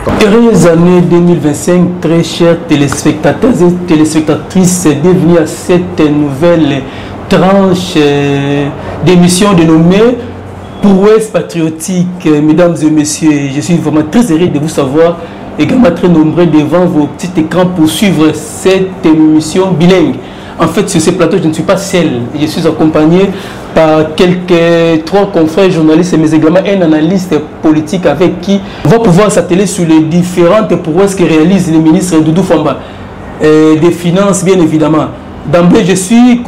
Heureuse année 2025, très chers téléspectateurs et téléspectatrices, bienvenue à cette nouvelle tranche d'émission dénommée Prouesse patriotique. Mesdames et messieurs, je suis vraiment très heureux de vous savoir, également très nombreux devant vos petits écrans pour suivre cette émission bilingue. En fait, sur ce plateau, je ne suis pas seul. Je suis accompagné par trois confrères journalistes, mais également un analyste politique avec qui on va pouvoir s'atteler sur les différentes prouesses que réalise le ministre Doudou Famba. Des Finances, bien évidemment. D'emblée, je suis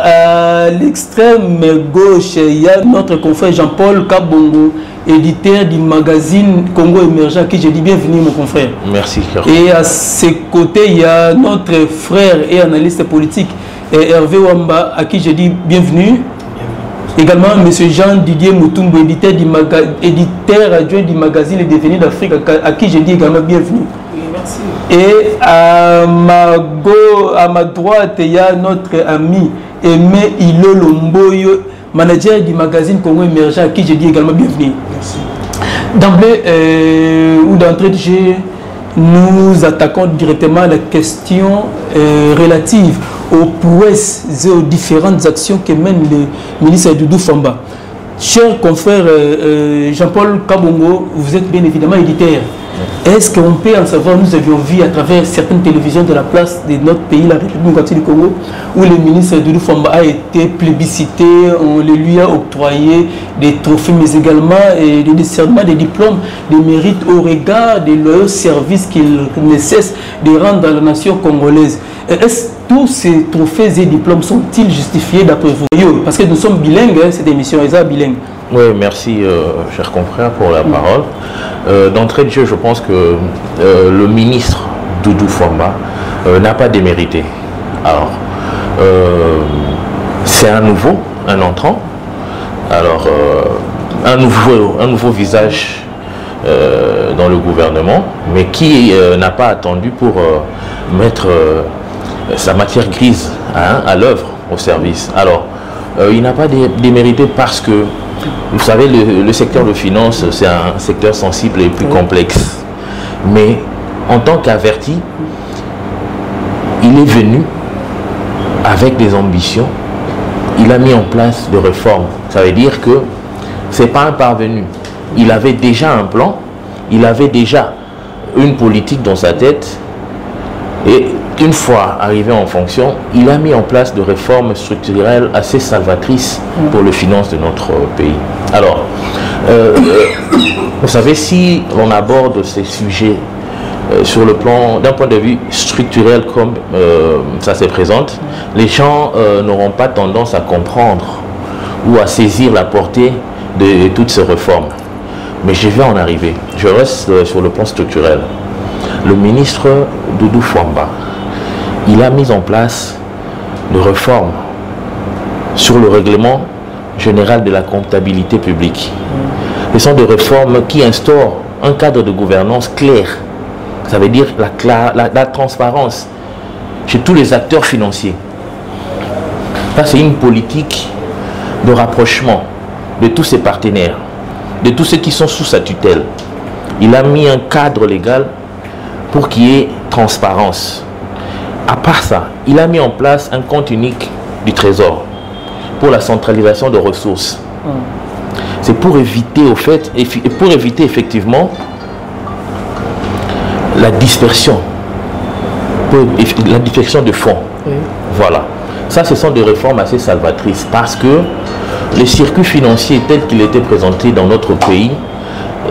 à l'extrême gauche. Il y a notre confrère Jean-Paul Kabongo, éditeur du magazine Congo Émergent, à qui je dis bienvenue, mon confrère. Merci. Et à ses côtés, il y a notre frère et analyste politique, Hervé Wamba, à qui je dis bienvenue. Également, M. Jean-Didier Moutoumbo, éditeur adjoint du magazine Les Devenirs d'Afrique, à qui je dis également bienvenue. Oui, merci. Et à ma droite, il y a notre ami Aimé Ilolo Mboyo, manager du magazine Congo Émergent, à qui je dis également bienvenue. Merci. D'emblée, ou d'entrée de jeu, nous attaquons directement à la question relative aux prouesses et aux différentes actions que mène le ministre Doudou Famba. Cher confrère Jean-Paul Kabongo, vous êtes bien évidemment éditeur. Est-ce qu'on peut en savoir, nous avions vu à travers certaines télévisions de la place de notre pays, la République démocratique du Congo, où le ministre Doudou Famba a été plébiscité, on lui a octroyé des trophées, mais également des décernements, des diplômes de mérite au regard des loyaux services qu'il ne cesse de rendre à la nation congolaise. Est-ce que tous ces trophées et diplômes sont-ils justifiés d'après vous? Parce que nous sommes bilingues, cette émission est bilingue. Oui, merci, cher confrère, pour la parole. D'entrée de jeu, je pense que le ministre Doudou Famba n'a pas démérité. Alors, c'est un entrant. Alors, un nouveau visage dans le gouvernement, mais qui n'a pas attendu pour mettre sa matière grise à l'œuvre, au service. Alors, il n'a pas démérité parce que, vous savez, le secteur de finance, c'est un secteur sensible et plus complexe. Mais en tant qu'averti, il est venu avec des ambitions. Il a mis en place des réformes. Ça veut dire que ce n'est pas un parvenu. Il avait déjà un plan, il avait déjà une politique dans sa tête. Et une fois arrivé en fonction, il a mis en place des réformes structurelles assez salvatrices pour les finances de notre pays. Alors, vous savez, si l'on aborde ces sujets sur le plan, d'un point de vue structurel comme ça se présente, les gens n'auront pas tendance à comprendre ou à saisir la portée de toutes ces réformes. Mais je vais en arriver. Je reste sur le plan structurel. Le ministre Doudou Famba, il a mis en place des réformes sur le règlement général de la comptabilité publique. Ce sont des réformes qui instaurent un cadre de gouvernance clair. Ça veut dire la transparence chez tous les acteurs financiers. Ça, c'est une politique de rapprochement de tous ses partenaires, de tous ceux qui sont sous sa tutelle. Il a mis un cadre légal pour qu'il y ait transparence. À part ça, il a mis en place un compte unique du Trésor pour la centralisation de ressources. C'est pour éviter, effectivement la dispersion de fonds. Voilà. Ça, ce sont des réformes assez salvatrices parce que les circuits financiers tels qu'ils étaient présentés dans notre pays,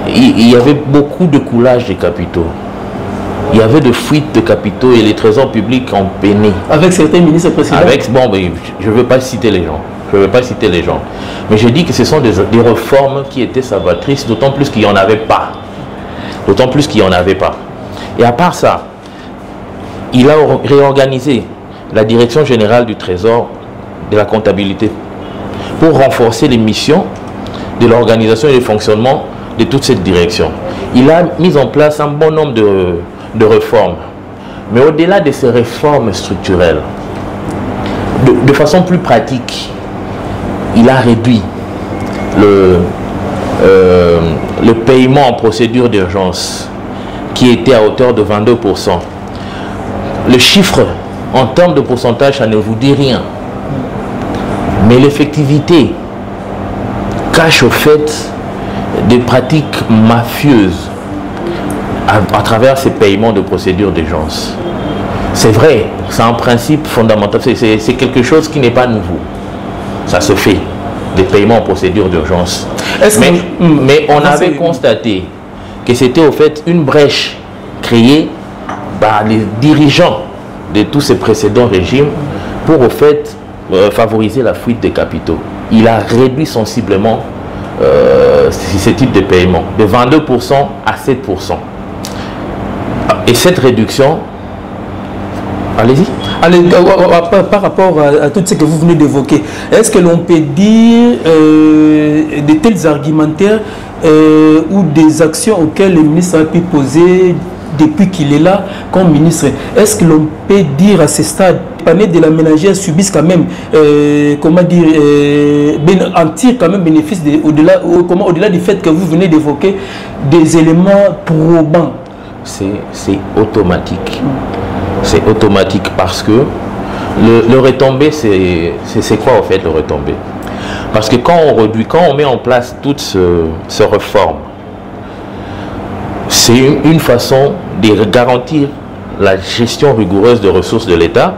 il y avait beaucoup de coulage des capitaux. Il y avait de fuites de capitaux et les trésors publics ont peiné. Avec certains ministres précédents. Bon, je ne veux pas citer les gens. Mais je dis que ce sont des réformes qui étaient salvatrices, d'autant plus qu'il n'y en avait pas. Et à part ça, il a réorganisé la direction générale du Trésor de la comptabilité pour renforcer les missions de l'organisation et le fonctionnement de toute cette direction. Il a mis en place un bon nombre de réformes. Mais au-delà de ces réformes structurelles, de façon plus pratique, il a réduit le paiement en procédure d'urgence qui était à hauteur de 22%. Le chiffre, en termes de pourcentage, ça ne vous dit rien. Mais l'effectivité cache au fait des pratiques mafieuses à travers ces paiements de procédures d'urgence. C'est vrai, c'est un principe fondamental, c'est quelque chose qui n'est pas nouveau. Ça se fait, des paiements en procédure d'urgence. Mais on avait constaté que c'était au fait une brèche créée par les dirigeants de tous ces précédents régimes pour au fait favoriser la fuite des capitaux. Il a réduit sensiblement ce type de paiement de 22% à 7%. Et cette réduction, allez-y. Allez, par rapport à tout ce que vous venez d'évoquer, est-ce que l'on peut dire de tels argumentaires ou des actions auxquelles le ministre a pu poser depuis qu'il est là comme ministre, est-ce que l'on peut dire à ce stade, parmi de la ménagère subissent quand même, comment dire, en tire quand même bénéfice au-delà du fait que vous venez d'évoquer des éléments probants? C'est automatique. C'est automatique parce que le retombé, c'est quoi en fait le retombé? Parce que quand on met en place toute ce réforme, c'est une façon de garantir la gestion rigoureuse de ressources de l'État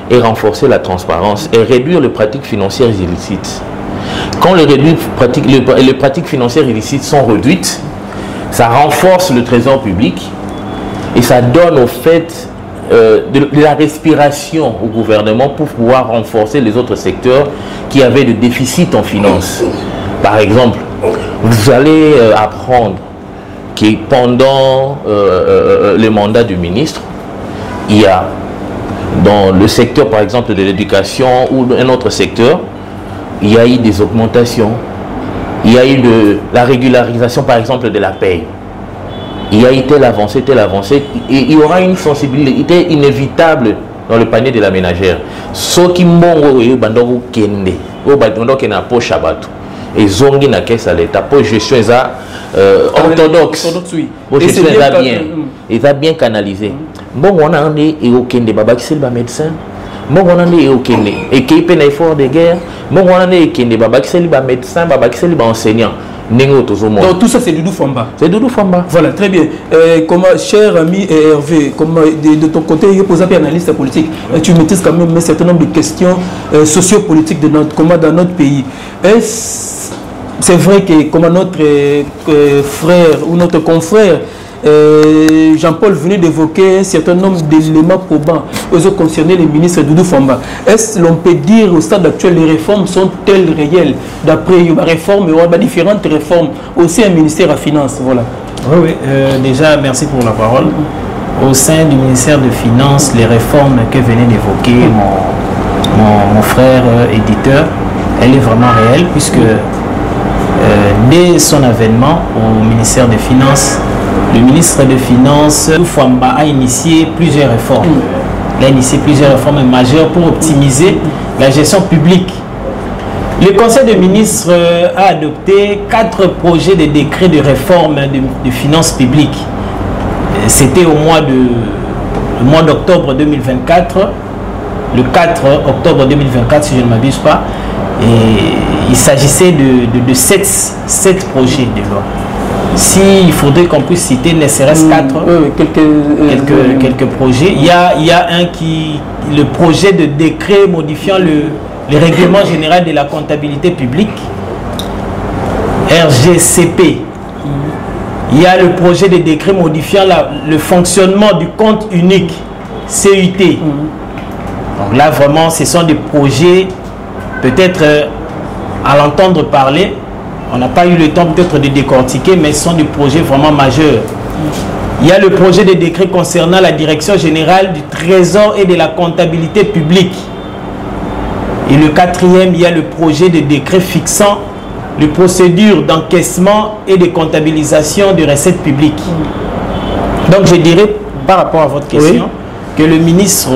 et renforcer la transparence et réduire les pratiques financières illicites. Quand les pratiques financières illicites sont réduites, ça renforce le trésor public et ça donne au fait de la respiration au gouvernement pour pouvoir renforcer les autres secteurs qui avaient des déficits en finances. Par exemple, vous allez apprendre que pendant le mandat du ministre, il y a dans le secteur par exemple de l'éducation ou un autre secteur, il y a eu des augmentations, il y a eu la régularisation par exemple de la paye. Il y a eu telle avancée, et il y aura une sensibilité inévitable dans le panier de la ménagère. Ceux qui m'ont kende, na poche abatou, et zongi na caisse à l'État, pour gestion orthodoxe, pour gestion est bien canalisé. Bon, on a un kende, babakisel ba médecin, bon, on a un kende, et qui peut effort de guerre, bon, on a un kende, babakisel ba médecin, babakisel ba enseignant. Donc tout ça c'est Doudou Famba. C'est Doudou Famba. Voilà, très bien. Comment, cher ami Hervé, de ton côté, il pose un analyste politique. Tu maîtrises quand même un certain nombre de questions sociopolitiques dans notre pays. C'est vrai que comme notre frère ou notre confrère Jean-Paul venait d'évoquer un certain nombre d'éléments probants concernant les ministres Doudou Famba. Est-ce que l'on peut dire au stade actuel les réformes sont-elles réelles? D'après les réformes, il y aura différentes réformes, aussi un ministère à finances. Voilà. Oui, déjà merci pour la parole. Au sein du ministère de Finances, les réformes que venait d'évoquer mon frère éditeur, elle est vraiment réelle puisque dès son avènement au ministère des Finances, le ministre des Finances, Famba, a initié plusieurs réformes. Il a initié plusieurs réformes majeures pour optimiser la gestion publique. Le Conseil des ministres a adopté 4 projets de décrets de réforme de finances publiques. C'était au mois d'octobre 2024, le 4 octobre 2024 si je ne m'abuse pas. Et il s'agissait de 7 projets de loi. S'il faudrait qu'on puisse citer ne serait-ce 4 quelques projets, il y a le projet de décret modifiant le règlement général de la comptabilité publique, RGCP. Il y a le projet de décret modifiant le fonctionnement du compte unique, CUT. Donc là vraiment ce sont des projets, peut-être à l'entendre parler, on n'a pas eu le temps peut-être de décortiquer, mais ce sont des projets vraiment majeurs. Il y a le projet de décret concernant la direction générale du trésor et de la comptabilité publique. Et le 4e, il y a le projet de décret fixant les procédures d'encaissement et de comptabilisation de recettes publiques. Donc je dirais, par rapport à votre question, que le ministre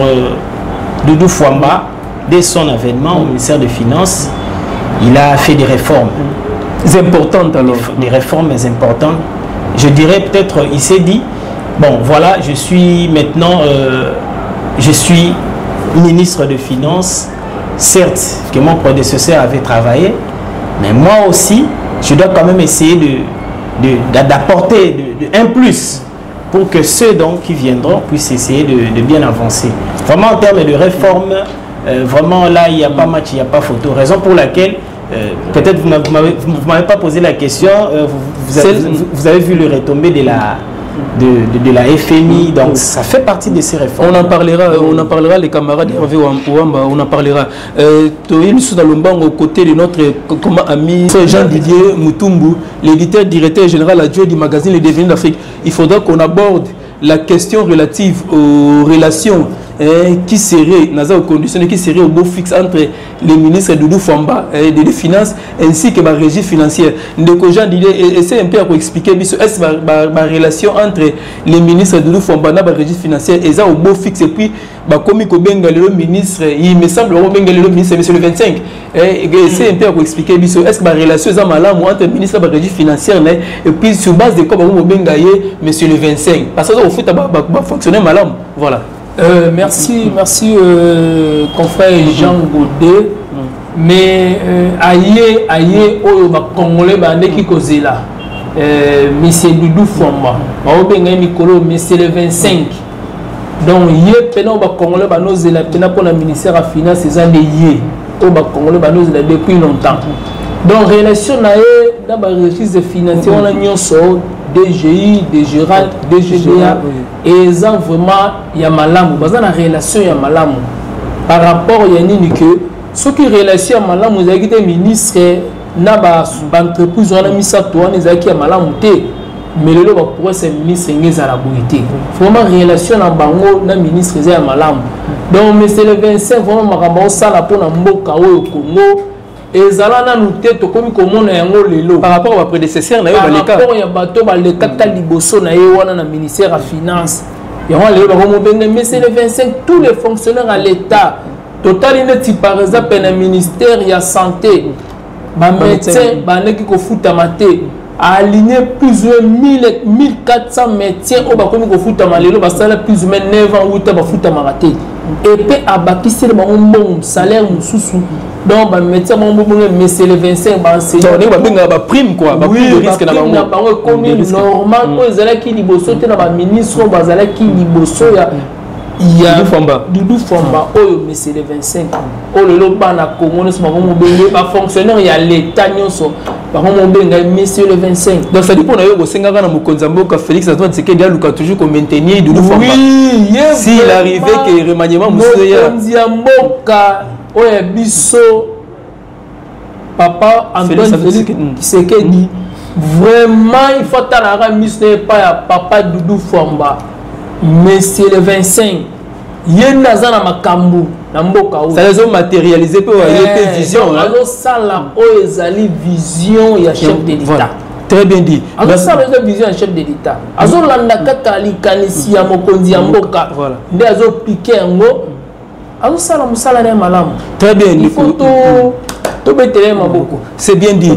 Doudou Famba, dès son avènement au ministère des Finances, il a fait des réformes. Importantes alors. Des réformes importantes. Je dirais peut-être, il s'est dit, Bon, voilà, je suis maintenant, je suis ministre de Finances. Certes, que mon prédécesseur avait travaillé, mais moi aussi, je dois quand même essayer d'apporter un plus pour que ceux donc qui viendront puissent essayer de bien avancer. Vraiment en termes de réforme, vraiment là, il n'y a pas match, il n'y a pas photo. Raison pour laquelle, peut-être vous ne m'avez pas posé la question, vous avez vu le retombé de la FMI, donc ça fait partie de ces réformes. On en parlera les camarades Hervé Ouamba, on en parlera. Nous sommes dans le banc aux côtés de notre ami Jean-Didier Moutoumbu, l'éditeur directeur général adjoint du magazine Les Devenirs d'Afrique. Il faudra qu'on aborde la question relative aux relations qui serait au beau fixe entre les ministres Doudou Famba des Finances ainsi que la régie financière. Donc, Jean Didier essaie un peu à expliquer est-ce la relation entre les ministres Doudou Famba et la régie financière est au beau fixe et puis comme le ministre, il me semble que le ministre c'est le 25. Essaie un peu à expliquer est-ce que la relation est malade entre le ministre et la régie financière et puis sur base de quoi monsieur le 25 parce que au foot va fonctionner malade. Voilà. Merci confrère Jean Godet. Mais aïe Congolais qui cause là. Monsieur Doudou Famba, monsieur le 25. Donc Congolais pour le ministère de la Finance Congolais depuis longtemps. Donc relation dans la registre financier on a DGI, DGRAL, DGDA et ça vraiment il y a malamu parce que la relation il y a malamu par rapport il y a ni que ce qui relation malamu vous avez des ministres na ba entreprise on a mis ça toi les qui a malamu té mais le ba pour ces ministres ngeza la boité vraiment relation na bango na ministre ya malamu donc monsieur le 25 vraiment makambo ça la pour na mboka au Congo et zalana nous tête comme comment yango lelo par rapport à prédécesseur na yo baleka par rapport ya bato baleka ta liboso na yo wana na ministère de finance yango lelo comme benga mais c'est le 25 tous les fonctionnaires à l'état total ineti par exemple na ministère ya santé ba médecin ba neki ko futa maté aligner plus ou moins 1400 médecins au ba comme ko futa malelo ba sala plus ou moins 9 ans ou ta ba futa maraté et puis abakisser ba bon salaire mususu donc ba médecin mais c'est le 25 ba enseignant ba prime quoi ba prime de risque na bango comme normal ko ezala ki liboso te na ba ministre ba zala ki liboso ya Doudou Famba oyo mais c'est le 25 o le bana Congo ne sama mo benga ba fonctionnaire ya l'état nyonso ba mo benga monsieur le 25 donc ça dit pour na yo senga na Mokonzamboka Félix Antoine Tshisekedi aluka toujours comme maintenir Doudou Famba oui si il arrivait que remaniement Moussoya Mokonzamboka oya biso papa Antoine Félix Tshisekedi vraiment il faut t'aller ministre pas ya papa Doudou Famba mais c'est le 25 yena zana makambu na mboka ça les ont matérialisé pour y vision alors ça la ezali vision ya chef de l'État très bien dit alors ça la vision ya chef de l'État azo landa kaka likanisi ya mokonzi ya mboka nde azo piquer ngo azo sala musala na malamu très bien il faut c'est bien dit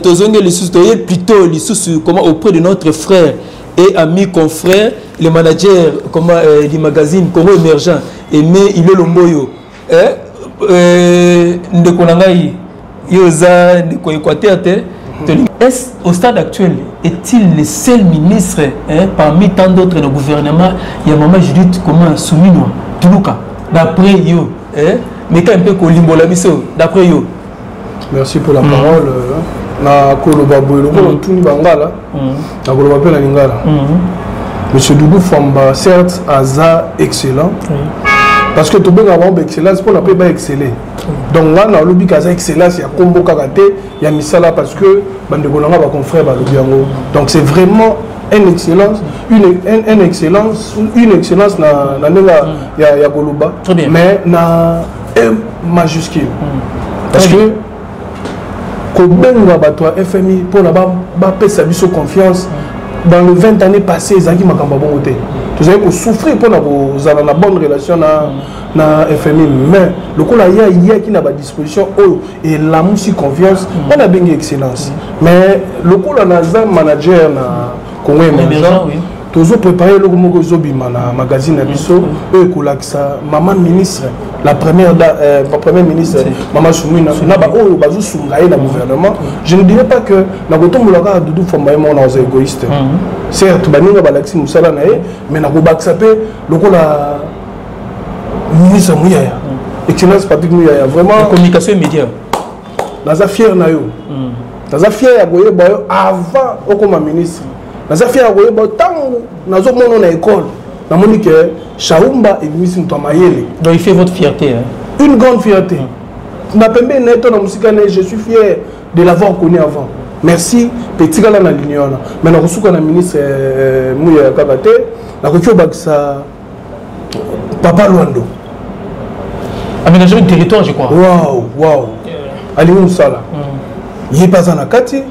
tozonge lisusu toye plutôt lisusu comment auprès de notre frère et ami confrère le manager du magazine Congo Émergent Aimé Ile Lomboyo ndeko nangai yoza ndeko Équateur est au stade actuel est-il le seul ministre parmi tant d'autres de gouvernement il y a maman Judith comment Soumino Tuluka d'après yo mais quand un peu kolimbola biso d'après yo. Merci pour la parole. Na koloba boyelo ko tuni bangala na koloba pe na lingala monsieur Doudou Famba certes aza excellent parce que tout bien avant excellence pour la peut pas exceller donc là na lobi kaza excellence ya kombo kakate ya misala parce que bande kolanga ba confrère ba lobi yango donc c'est vraiment une excellence na nenga ya koloba mais na M majuscule parce que Kobenga bato FMI pour la pesa biso confiance dans les 20 années passées ezaki makamba bongo te tu savez qu'on souffrir pour la bonne relation na FMI mais le coup là il y a qui n'a pas disposition et la musi confiance on a bien excellence mais le coup là na manager na Congo Émergent toujours préparé le moko zobima na magazine abiso et kolakisa maman ministre la première ministre maman Soumina na ba oyo bazu sungaye na gouvernement. Je ne dirais pas que na kotombolaka Doudou Famba est mon égoïste. Certes baninga balaxi musala na ye mais na ko baksape lokola ministre Mouyaya. Excellence Patrick Mouyaya vraiment la communication immédiate. Naza fier na yo. Naza fier ya boye boyo avant okoma ministre. Naza fier ya boye boyo tango nazo mono na école. Na moni que Chaumba et Miss Ntomayele. Donc il fait votre fierté hein? Une grande fierté. Na pembe neto na musika ne je suis fier de l'avoir connu avant. Merci petit gala na l'union. Mais na kosuka na ministre Mouyaya Kabate na kokyo bakisa Papa Luando. Aménager le territoire je crois. Waouh. Ali Moussala. Il pas en akati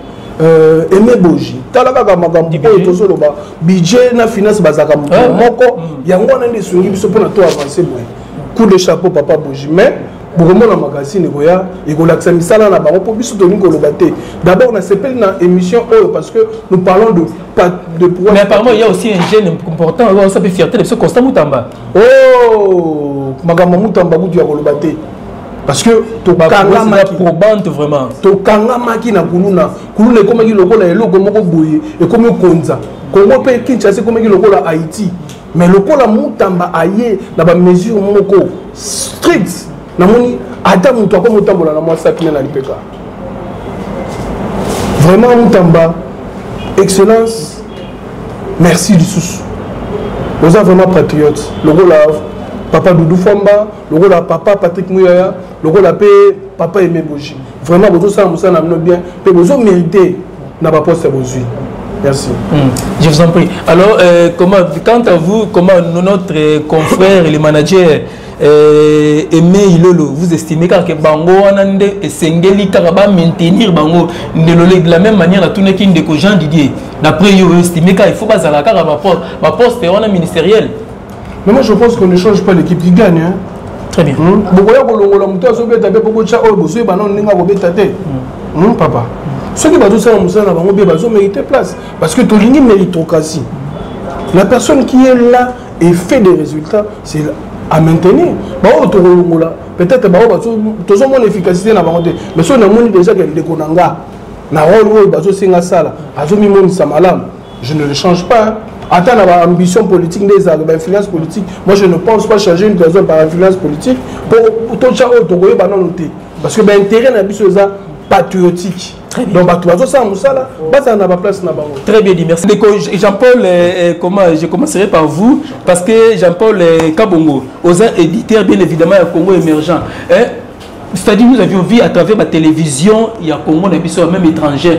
Aimé Boji. Talaka magambo tozo loba budget na finance bazaka moko yango na ndesungi biso pona to avancer boy. Coup de chapeau Papa Boji mais beaucoup na magazine koya ekolakisa misala na bango po biso to lingo lobate. D'abord on a s'appelle na émission parce que nous parlons de pouvoir. Mais apparemment il y a aussi un gène important on s'appelle fierté de ce Constant Moutamba. Magambo Moutamba gudu ya kolobate. Parce que to kanga maki probante vraiment to kanga maki na kuluna komaki lokola eloko moko boye et comme konza Congo pe Kinshasa komaki lokola Haïti mais lokola Moutamba aye na ba mesure moko strict na moni ata mutu ko mutambola na moi sapina na lipeka vraiment Moutamba excellence merci du sous vous êtes vraiment patriote lokola Papa Doudou Famba, le Papa Patrick Mouyaya, le Papa Aimé Boji. Vraiment, vous ça nous bien, mais vous méritez n'a pas poste aujourd'hui. Merci. Je vous en prie. Alors, quant à vous, comment notre confrère, le manager Aimé Ilolo, vous estimez que Bango Anande et Sengeli Karaba maintenir Bango de la même manière à tout le monde de Jean Didier. D'après vous estimez qu'il faut pas à la carte ma poste est ministériel. Mais moi je pense qu'on ne change pas l'équipe qui gagne. Hein. Très bien. Papa. Ceux qui vont mériter place. Parce que tu as une méritocratie. La personne qui est là et fait des résultats, c'est à maintenir. Peut-être que tu as une efficacité. Mais si on a déjà des konanga, je ne le change pas. Attends la ambition politique des influences politiques. Moi je ne pense pas changer une personne par influence politique pour tout ça parce que l'intérêt n'a pas patriotique. Donc ça n'a pas place. Très bien dit, merci. Jean-Paul, je commencerai par vous parce que Jean-Paul Kabongo, aux éditeurs bien évidemment à Congo émergent. C'est-à-dire nous avions vu à travers la télévision, il y a Congo, même étranger.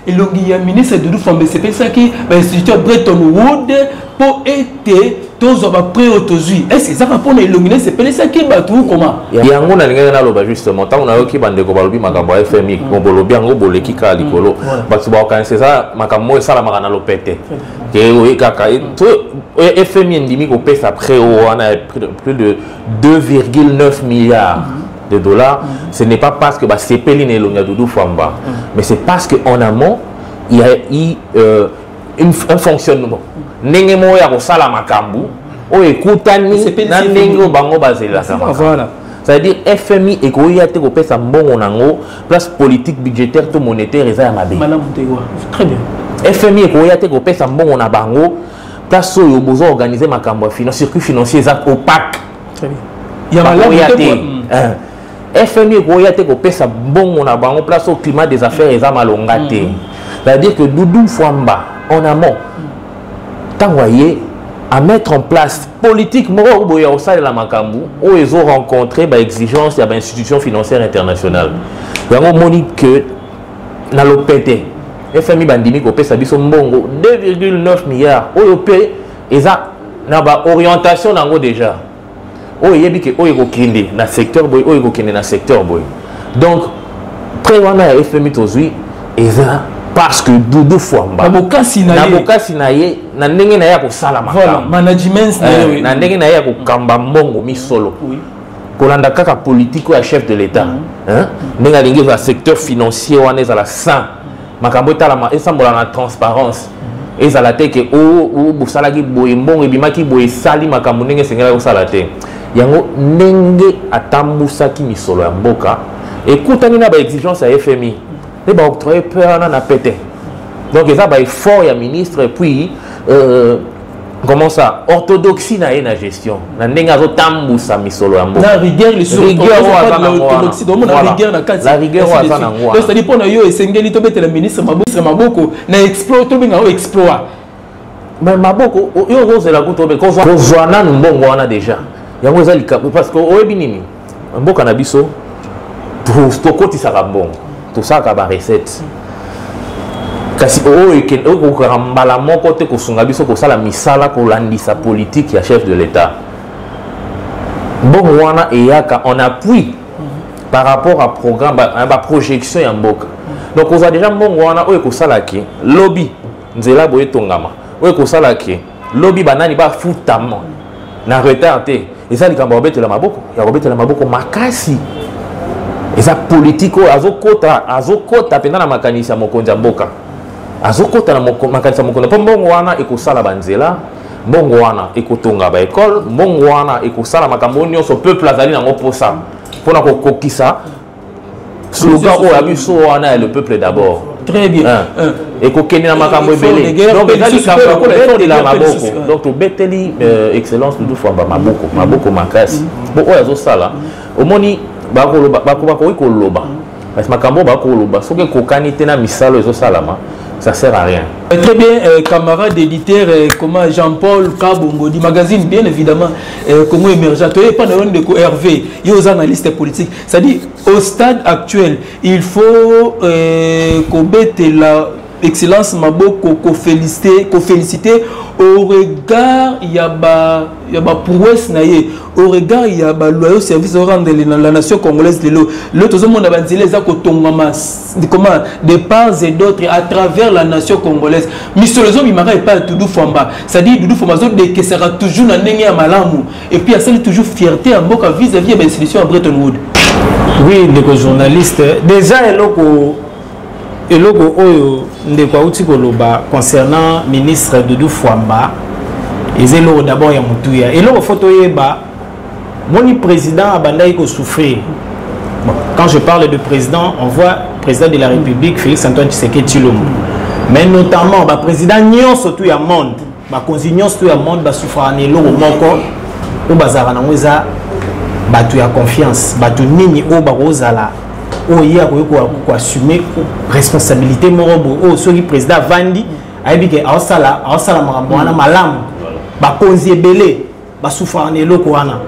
Et le ministre de Famba, c'est ça qui l'institut Bretton Woods pour aider tous les prêts autosuis. Est-ce que ça va pour l'illuminé, c'est ça qui va tout comment? Il y a un monde justement, tant on a qui bande de Kobalobi, Makambo FMI, Kobolobi, Ango, Boleki, Kalikolo, c'est ça, Makambo et ça la marana lopete. FMI endémique au PS après, on a plus de 2,9 milliards. de dollars, ce n'est pas parce que c'est Péline et Doudou Famba, mais c'est parce qu'en amont, il y a eu un fonctionnement. N'engemo ya kosala makambu, o ekutani na nengo bango bazela sama. Voilà. C'est-à-dire FMI et koyate ko pesa mbongo nango, place politique budgétaire to monétaire eza ya mabe. Très bien. FMI et koyate ko pesa mbongo na bango, place oyo bozo organiser makambo finance, circuit financier eza opaque. Très bien. Il y a malamu FMI koyate ko pesa mbongo na bango, place au climat des affaires eza malongate. C'est-à-dire que Doudou Famba en amont t'envoyer à mettre en place politique au sein de la Makambu où ils ont rencontré l'exigence de l'institution financière internationale. Ils ont montré que dans le PT, FMI bandimi ko pesa biso mbongo 2,9 milliards. Au pays ils ont orientation nango déjà. Au yebi que au ekokinde na secteur boy, au ekokinde na secteur boy. Donc préwana FMI tozui eza parce que Doudou Famba naboka sinaye na ndenge na ya ko sala makambo management na ndenge na ya ko kamba mbongo misolo kolanda kaka politique ya chef de l'état hein ndenge lingi za secteur financier wana za la 100 makambo etala esambola na transparence ezala te ke o bosalaki boye mbongo ebimaki boye sali makambo ndenge esengeli kosala te yango ndenge atambusaki misolo ya mboka ekutani na baexigence ya FMI nde baoctroye mpe wana na pete donc eza baeffort ya ministre et puis comment ça orthodoxie na ye na gestion na ndenge azotambusa misolo ya mboka na rigueur la rigueur aza nango wana c'est-à-dire mpona yo esengeli tobetela ministre maboko na exploit tobenga o exploit mais maboko yo ozela kutobe kozwa nanu mbongo wana déjà yango eza likambo parce que oyebi nini mboka na biso tokotisaka mbongo tosalaka barecette kasi okokaka mbala moko te kosunga biso kosala misala kolandisa politique ya chef de l'état mbongo wana eyaka en appui par rapport à programme projection ya mboka donc ozwa déjà mbongo wana oyo ekosalaki lobby nzela boye tongama oyo ekosalaki lobby banani bafutama na retard te eza likambo ya kobetela maboko makasi eza politique oyo azokota mpenza na makanisi ya mokonzi ya mboka azokota na makanisi ya mokonzi mpo mbongo wana ekosala banzela mbongo wana ekotonga baekole mbongo wana ekosala makambo nyonso peuple azali nango mposa mpona kokokisa slogan oyo ya biso wana ya le peuple d'abord très bien ekokende na makambo ebele donc eza likambo ya kobetela maboko donc tobeteli excellence Doudou Fwamba maboko makasi bo oyo azosala omoni bakoki koloba parce makambo bakoloba soki ekokani te na misalo ezosalama ça sert à rien. Très bien, camarade éditeur, comment Jean-Paul Kabongo du magazine, bien évidemment, comment émergent. Tu es pas de Hervé, il y a aux analystes politiques. C'est-à-dire, au stade actuel, il faut qu'on mette la excellence Maboko, qu'on féliciter au regard, il y a prouesse, au regard, il y a loyaux service au rang de la nation congolaise. L'autre monde a des parts et d'autres à travers la nation congolaise. Monsieur le Zombi Mara et pas Doudou Fwamba. C'est-à-dire Doudou Fwamba qui sera toujours dans le Malamu. Et puis il y a toujours fierté en Boka vis-à-vis de l'institution à Bretton Woods. Oui, les journalistes. Déjà, et logo oyo ndeko auti koloba concernant ministre Doudou Fwamba ezelo d'abord ya mutuya et logo photo yeba moni président abandai ko souffrir. Bon, quand je parle de président, on voit président de la République Félix Antoine Tshisekedi Tshilombo. Mais notamment ba président nyonso tout ya monde, ba konzi nyonso tout ya monde ba souffrir ne logo moko o bazara na ngweza batu ya confiance, batu nini o ba rozala o ya ko assumer responsabilité morobo o soki président Vandi ayebi ke awsala makambo wana malamu ba konzi ebele ba souffrir ne loko wana.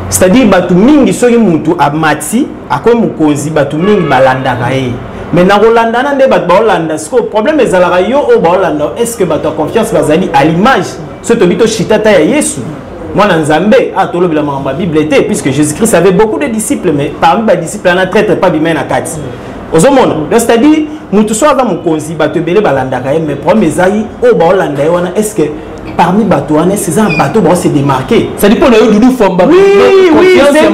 C'est-à-dire batu mingi soki mutu amati akoy mukonzi batu mingi balandaka ye. Mais na kolandana nde batu baolanda siko problème ezalaka yo o baolanda est-ce que batu a confiance bazali à l'image ce tobito chitata ya Yesu. Moi, dans Zambé, la Bible était, puisque Jésus-Christ avait beaucoup de disciples, mais parmi les disciples, il y en a très pas bien à 4. C'est-à-dire, nous tous sommes mon consi, bateau belé balandaka, mais premier zaï, au balanda, est-ce que parmi les bateaux, c'est un bateau qui s'est démarqué? Ça dépend de Doudou Fwamba. Oui, c'est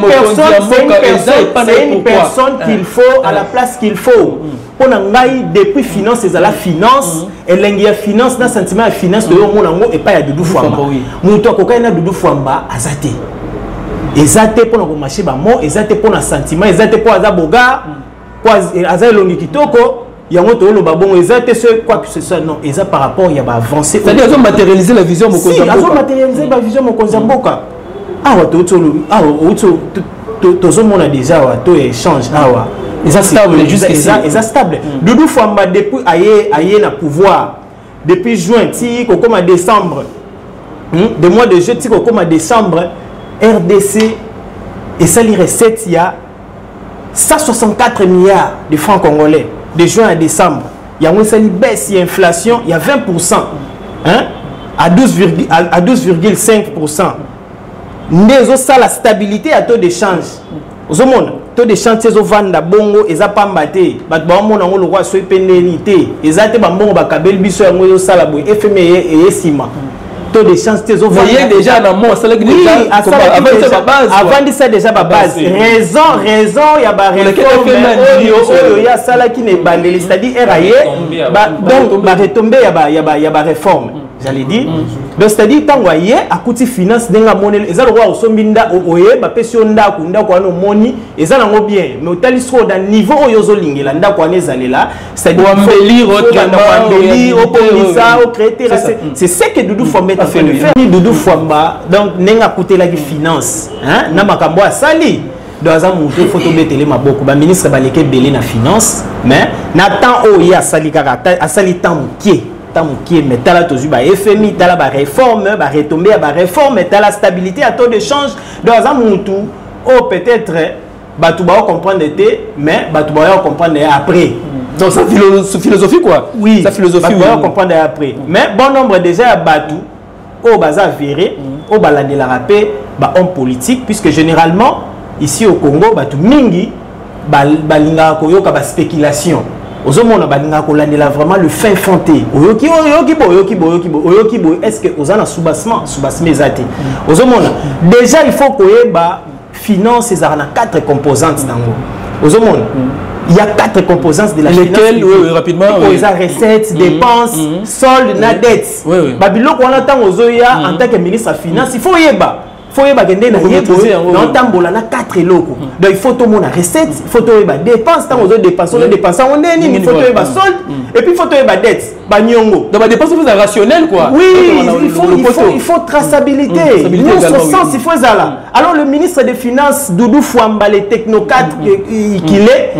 une personne qu'il faut à la place qu'il faut. On a depuis finance et à la finance et l'engia finance dans sentiment finance de mon et pas à Doudou Fwamba. Mouto kokaina Doudou Fwamba azate. Ezate pour le marché ba mo, ezate pour le sentiment, ezate pour azaboga, pour azalongi kitoko. Yango to lo babongo ezate ce quoi que ce soit non, eza par rapport il y a ba avancer. C'est-à-dire ils ont matérialisé la vision mon Konzamboka. Ils ont matérialisé la vision mon Konzamboka. Ah wa to on a déjà to échange ah ils stable jusqu'ici ils stable. Doudou Fwamba depuis aye na pouvoir depuis juin ti comme décembre de mois de juillet ti comme décembre RDC et ça les recettes il y a 164 milliards de francs congolais de juin à décembre. Il y a une baisse il y a inflation il y a 20% hein à 12,5%. Nous ça la stabilité à taux d'échange. Aux monde taux d'échange ces vanda bongo et ça pas mbaté bat ba mona ngo le roi so pendenité et ça te ba bongo ba kabel biso ngo yo sala boy FMI et esima taux de chance voyez déjà dans mon salaire qui déjà avant ça déjà ma base raison il y a ba réforme il y a salaire qui n'est pas c'est-à-dire donc ba retomber il y a ba réforme j'allais dire donc c'est-à-dire tant voyez à côté finance denga monnaie ezalo roi osombinda oye ba pesio ndako ndako ano moni ezala ngo bien mais otali so dans niveau oyozo lingela ndako ane zalela c'est-à-dire embellir au créer c'est ce que Doudou Fwamba a fait le faire Doudou Fwamba donc nenga côté la finance hein na makambo asali dans un moto photo betele maboko ba ministre baleke belé na finance mais na temps oya asali kaka asali temps qui mais t'as la toujours bah FMI t'as la réforme bah retomber à réforme t'as la stabilité à taux de change dans un monde oh peut-être bah tu vas comprendre mais bah tu vas comprendre après donc sa philosophie quoi oui sa philosophie tu vas comprendre après mais bon nombre déjà batu oh bah ça viré oh bah l'année la rapé bah homme politique puisque généralement ici au Congo bah tout mingi bah linga koyoka bah spéculation Ozomona balinga kolandela vraiment le fin fanté. Oyoki est-ce que ozana soubassement ezate. Ozomona déjà il faut que ba finance ça a 4 composantes dango. Ozomona il y a 4 composantes de la finance. Lesquelles oui rapidement oui. Recettes, dépenses, solde, na dette. Babilo ko on attend ozoya en tant que ministre de finance, il faut yeba. Il faut que na 4 locaux. Donc il faut tout le monde recette, il faut tout le monde dépense, tant aux dépenses, on dépense on est il faut tout le monde solde et puis il faut tout le monde dette, ba nyongo. Donc dépenses vous rationnel quoi. Oui, il faut traçabilité. Nous sens il faut ça là. Alors le ministre des Finances Doudou Fwamba les technocrates qu'il est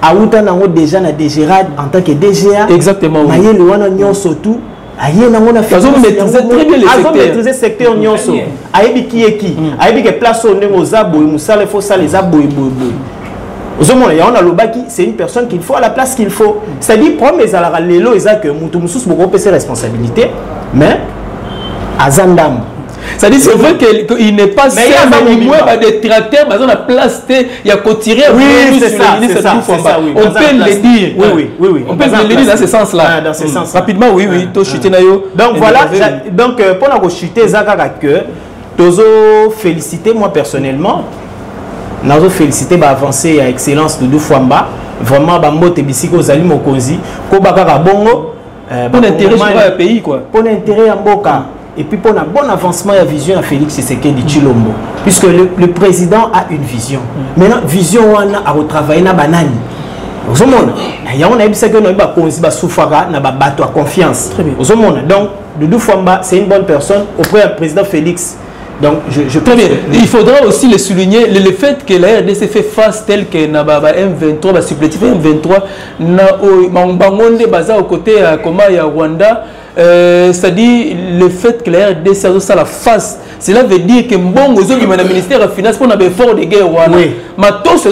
a outanango déjà na DGRAD en tant que DGA. Exactement. Maye le wana nyonso tout. Aïe, on a fait maîtriser secteur nyonso. Aïe qui est qui? Aïe que place au némo zabo, il faut ça les aboy. On a le baki, c'est une personne qu'il faut à la place qu'il faut. C'est-à-dire prendre mes alara lelo et ça que mutumsus beaucoup ses responsabilités, mais azandam. C'est-à-dire c'est vrai qu'il n'est pas seul, mais il y a des tracteurs, mais on a place, il y a cotiré. Oui, c'est ça. On peut le dire. Oui. On peut le dire dans ce sens-là. Dans ce sens. Rapidement, oui. Donc voilà, donc pour la chuter, Zakaka que Tozo féliciter moi personnellement. Nous féliciter avancé à excellence de Doudou Fwamba. Vraiment, Bambote Bisiko Zali Mokonzi. Kobaka Bongo. Pour l'intérêt du pays quoi. Pour l'intérêt en Boka. Et puis pour un bon avancement, il y a vision à Félix Tshisekedi Tshilombo. Puisque le président a une vision. Maintenant, vision a retravaillé na banani. Vous il y a un que confiance. Donc, Doudou Fwamba, c'est une bonne personne auprès du président Félix. Donc, très bien. Il faudra aussi le souligner, le fait que la RDC fait face tel que Nababa M23, la supplétif M23, au côté de Rwanda. C'est-à-dire le fait que la RDC a la face, cela veut dire que Mbongo qui est ministère de la Finance pour un effort de guerre. Matos c'est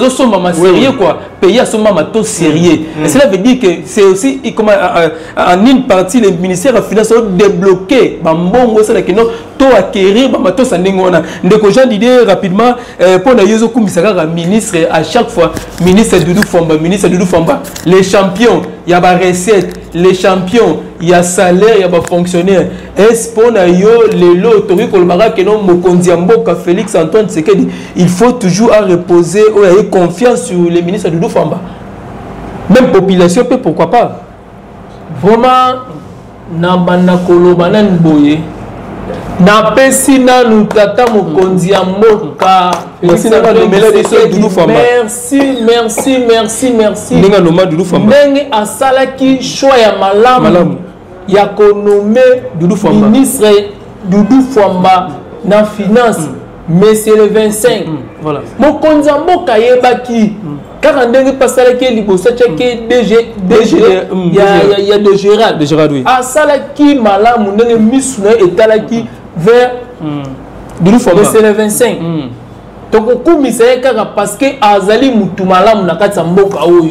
sérieux quoi, pays à son matos sérieux. Et cela veut dire que c'est aussi comme en une partie le ministère de la Finance a débloqué Mbongo c'est que non to acquérir matos en ningona. Ndeko Jean d'idée rapidement pour la Yozo Kumisaka ministre à chaque fois ministre Doudou Fwamba, les champions, il y a des recettes, les champions, il y a salaire, il y a des fonctionnaires. Est-ce qu'on a eu les lots, Félix Antoine Tshisekedi, il faut toujours reposer ou avoir confiance sur les ministres de Doudou Fwamba. Même population peut, pourquoi pas. Vraiment, Nabana Kolobana Nboye. Na pesi na nutata mokonzi ya mboka merci ndenge asalaki choix ya malamu ya konome ministre Doudou Fwamba na finance monsieur le 25 voilà mokonzi ya mboka yebaki kaka ndenge pasalaki liboso tcheke ya de Gérard oui asalaki malamu ndenge misu na etalaki vers Doudou Fwamba c'est le 25 donc okumisa kaka parce que azali mutu malamu na kati ya mboka oyo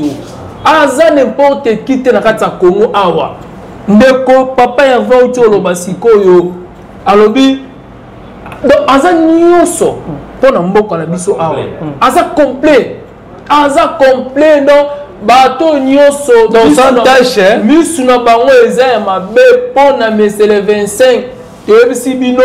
aza n'importe qui te na kati ya Congo awa ndeko papa ya vauti oloba sikoyo alobi donc aza nyonso mpona mboka na biso awa aza complet donc bato nyonso dans sa tâche misu na bango eza ya mabe mpona monsieur le 25 toyebisi bino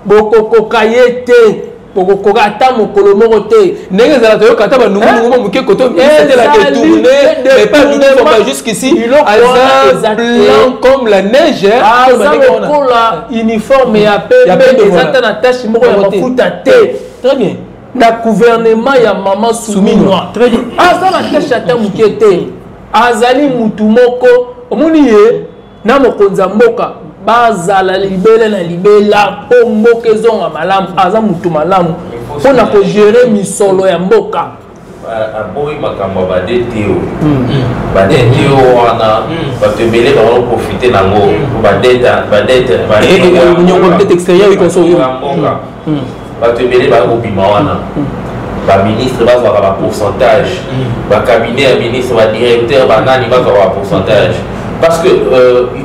bokokoka ye te bokokoka ata mokolo moko te ndenge ezala toyoka ata banungunungu moke koto etelaka tourné mais pas Doudou jusqu'ici aza blanc comme la neige aza lokola uniforme ya pembe eza ta na tache moko ya mafuta te. Très bien. Na gouvernement ya mama Souminwa très bien aza na tache ata moke te azali mutu moko omoni ye na mokonza mboka bazala libela na libela po mboka ezonga malamu aza mutu malamu mpona kogere misolo ya mboka aboyi makambo badeteo badeteo wana bato ebele bakoprofite nango nyongo peut-être extérieur ikonso mboka bato ebele bakobima wana baministre bazwaka bapourcentage bacabinet ya ministre badirecteur banani bazwaka bapourcentage parce que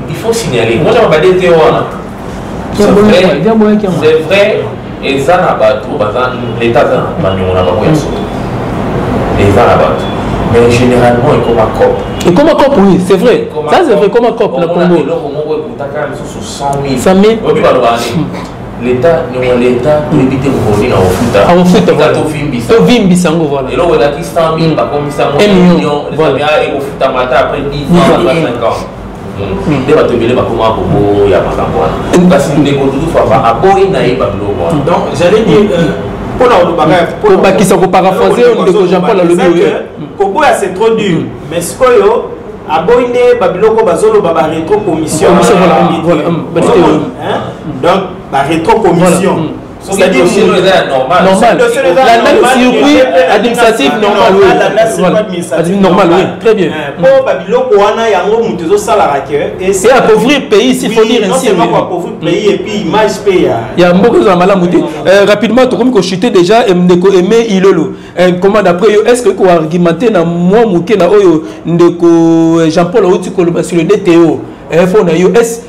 il faut signaler moi j'avais pas dit c'est vrai et ça n'a pas tout l'état n'a pas mais généralement il comme un cop et comme un cop oui c'est vrai ça c'est vrai comme un cop le Congo 100 000 l'état pour éviter tovimbisa yango voilà et là on a dit 100 000 1 million et au foot après 10 ans 5 ans nde bato ebele bakoma bobo ya makambo wana kasi ndeko Doudou Fwamba aboyi nayeba biloko wana donc j'allais dire pour bakisa koparaphraser ndeko Jean-Paul alobi koboya c'est trop dur mais sikoyo aboyi nde babiloko bazoloba ba rétro commission donc la rétro-commission. C'est-à-dire normal. La circuit administratif normal, oui. Très bien. C'est appauvrir le pays, s'il faut dire ainsi. C'est pas appauvrir le pays et puis image pays. Il y a beaucoup de malamouté. Rapidement, tu comme chuté déjà, aimé Ilolo. Comment d'après, est-ce que vous argumentez dans moi, Mouké, na Oyo, Jean-Paul Aouti, sur le DTO, est-ce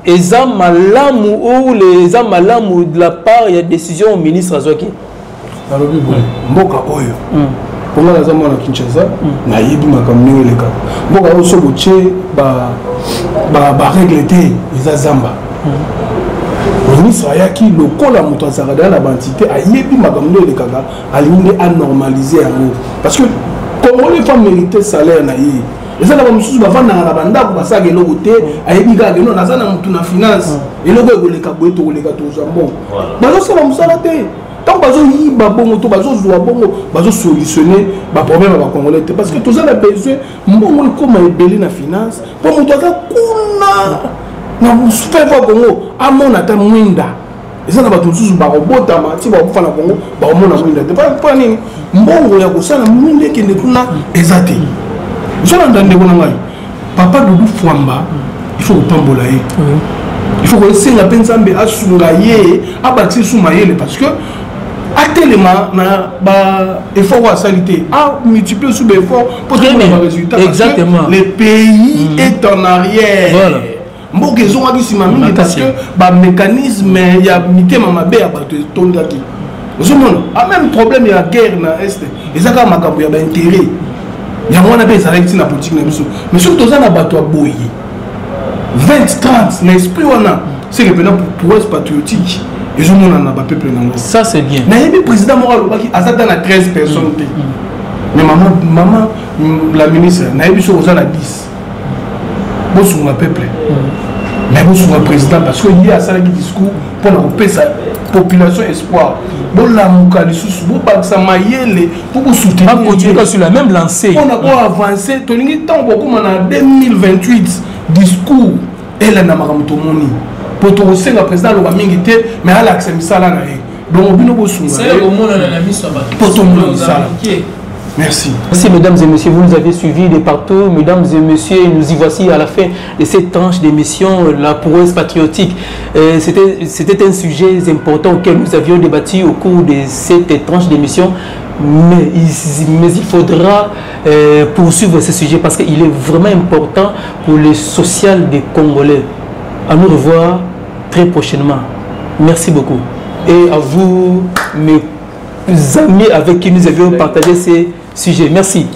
eza malamu ou les amalamu de la part il y a décision au ministre Azwaki alobi boye mboka oyo ponga naza mwana Kinshasa nayebi makambo eleka mboka oyo sobo tie ba règle te eza zamba ministre ayaki lokola moto azalaka na bantité ayebi makambo elekaka alingi anormaliser yango parce que Congolais fa mériter salaire na ye eza na bamususu bavandaka na bandako basaka eloko te ayebi kaka eno naza na mutu na finance eloko ekoleka boye tokoleka tozwa mbongo bazosala mosala te ntango bazoyiba bongo to bazozwa bongo bazosolutionne baproblème ya bacongolais te parce que toza na besoin mbongo ekoma ebele na finance mpo moto aza kuna na fefa kongo amona ata mwinda eza na bato mosusu bakobotama ti bakofa na kongo bakomona mwinda te mpo nini mbongo ya kosala mwinda ekende kuna eza te zolanda ndeko na ngai papa Doudou Fwamba il faut kopambola ye il faut kosenga mpe nzambe asunga ye abakisi su mayele parce que atelema na baeffort oyo asali te amultiplie sous baeffort mpo tomona barésultat exactement le pays est en arrière mboka ezongaki nsima mingi parce que bamécanisme ya mitema mabe ya bato etondaki ozomona ameme problème ya guerre na este eza kaka makambo ya baintérêt yango wana mpe ezalaki ntina politique na biso mais soki toza na bato ya boye 20-30 na esprit wana seke mpena prouesse patriotique ezomona na bapeuple nango ça c'est bien nayebi président moko alobaki aza ta na 13 personnes te mais maman la ministre nayebi soki oza na 10 bosunga peuple mais bosunga président parce que ye asalaki discours mpona kopesa population espoir bolamuka lisusu bobakisa mayele mpo bosoutenir sur la même lancée mpona koavance tolingi ntango bokóma na 2028 discours elandamaka moto omoni mpo tokosenga président aloba mingi te mais alakisa misala na ye donc bino bosunga mpo tomona misala. Merci. Merci mesdames et messieurs, vous nous avez suivis de partout. Mesdames et messieurs, nous y voici à la fin de cette tranche d'émission, la prouesse patriotique. C'était un sujet important auquel nous avions débattu au cours de cette tranche d'émission. Mais il faudra poursuivre ce sujet parce qu'il est vraiment important pour le social des Congolais. À nous revoir très prochainement. Merci beaucoup. Et à vous, mes amis avec qui nous avions partagé ces sujets. Merci.